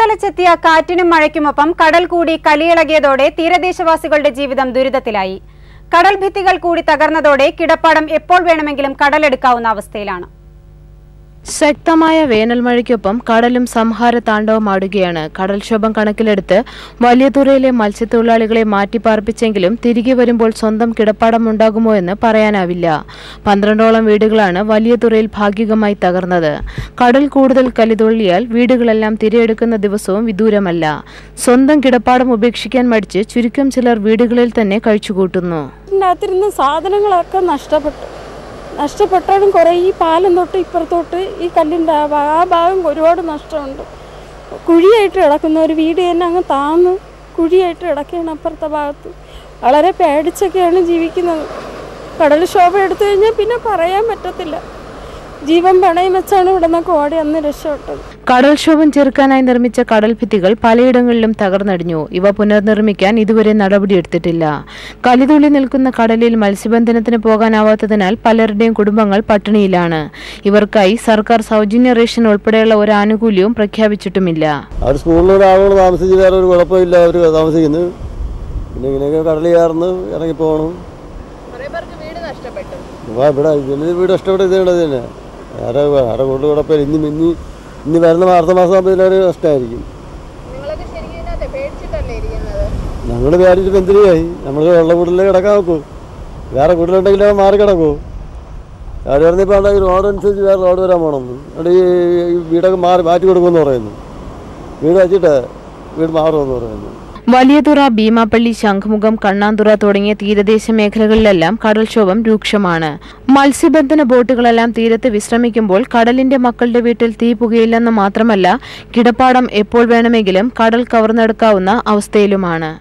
തിരയലച്ചെത്തിയ കാറ്റിനും മഴയ്ക്കുമൊപ്പം കടൽ കൂടി കലിയിളകിയതോടെ തീരദേശവാസികളുടെ ജീവിതം ദുരിതത്തിലായി. കടൽ ഭിത്തികൾ കൂടി തകർന്നതോടെ കിടപ്പാടം എപ്പോൾ വേണമെങ്കിലും കടലെടുക്കാവുന്ന അവസ്ഥയിലാണ്. ശക്തമായ വേനൽ മഴയ്ക്കൊപ്പം കടലും സംഹാര താണ്ഡവമാടുകയാണ്. കടൽക്ഷോഭം കണക്കിലെടുത്ത് വലിയതുറയിലെ മത്സ്യത്തൊഴിലാളികളെ മാറ്റിപ്പാർപ്പിച്ചെങ്കിലും തിരികെ വരുമ്പോൾ സ്വന്തം കിടപ്പാടം ഉണ്ടാകുമോ എന്ന് പറയാനാവില്ല. 12ഓളം വീടുകളാണ് വലിയതുറയിൽ ഭാഗികമായി തകർന്നത്. കടൽ കൂടുതൽ കലിതുള്ളിയാൽ വീടുകളെല്ലാം തിരയെടുക്കുന്ന ദിവസവും വിദൂരമല്ല. സ്വന്തം കിടപ്പാടം ഉപേക്ഷിക്കാൻ മടിച്ച് ചുരുക്കം ചിലർ വീടുകളിൽ തന്നെ കഴിച്ചുകൂട്ടുന്നു. സാധനങ്ങളൊക്കെ നഷ്ടപ്പെട്ടാലും കുറേ ഈ പാലം തൊട്ട് ഇപ്പുറത്തോട്ട് ഈ കല്ലിൻ്റെ ആ ഭാഗം ഒരുപാട് നഷ്ടമുണ്ട്. കുഴിയായിട്ട് കിടക്കുന്ന ഒരു വീട് തന്നെ അങ്ങ് താന്ന് കുഴിയായിട്ട് കിടക്കുകയാണ്. അപ്പുറത്തെ ഭാഗത്ത് വളരെ പേടിച്ചൊക്കെയാണ് ജീവിക്കുന്നത്. കടൽക്ഷോഭം എടുത്തു കഴിഞ്ഞാൽ പിന്നെ പറയാൻ പറ്റത്തില്ല. ജീവൻ പണയം വെച്ചാണ് ഇവിടെ നിന്നൊക്കെ ഓടി അന്ന് രക്ഷപ്പെട്ടത്. കടൽക്ഷോഭം ചെറുക്കാനായി നിർമ്മിച്ച കടൽ ഭിത്തികൾ പലയിടങ്ങളിലും തകർന്നടിഞ്ഞു. ഇവ പുനർനിർമ്മിക്കാൻ ഇതുവരെ നടപടിയെടുത്തിട്ടില്ല. കലിതുള്ളി നിൽക്കുന്ന കടലിൽ മത്സ്യബന്ധനത്തിന് പോകാനാവാത്തതിനാൽ പലരുടെയും കുടുംബങ്ങൾ പട്ടിണിയിലാണ്. ഇവർക്കായി സർക്കാർ സൗജന്യ റേഷൻ ഉൾപ്പെടെയുള്ള ഒരു ആനുകൂല്യവും പ്രഖ്യാപിച്ചിട്ടുമില്ല. ഇനി വരുന്ന അടുത്ത മാസം ആകുമ്പോൾ നഷ്ടമായിരിക്കും. ഞങ്ങൾ പേടിച്ചിട്ട് എന്തിനായി? നമ്മൾ വെള്ള വീട്ടിലേ കിടക്കാൻ നോക്കൂ. വേറെ വീട്ടിലുണ്ടെങ്കിൽ മാറി കിടക്കൂ. അവർ പറഞ്ഞപ്പോൾ റോഡനുസരിച്ച് വേറെ റോഡ് വരാൻ പോകണം. അവിടെ ഈ വീടൊക്കെ മാറ്റി കൊടുക്കുമെന്ന് പറയുന്നു. വീട് വെച്ചിട്ട് വീട് മാറുമെന്ന് പറയുന്നു. വലിയതുറ, ഭീമാപ്പള്ളി, ശംഖുമുഖം, കണ്ണാന്തുറ തുടങ്ങിയ തീരദേശ മേഖലകളിലെല്ലാം കടൽക്ഷോഭം രൂക്ഷമാണ്. മത്സ്യബന്ധന ബോട്ടുകളെല്ലാം തീരത്ത് വിശ്രമിക്കുമ്പോൾ കടലിന്റെ മക്കളുടെ വീട്ടിൽ തീ പുകയില്ലെന്ന് മാത്രമല്ല, കിടപ്പാടം എപ്പോൾ വേണമെങ്കിലും കടൽ കവർന്നെടുക്കാവുന്ന അവസ്ഥയിലുമാണ്.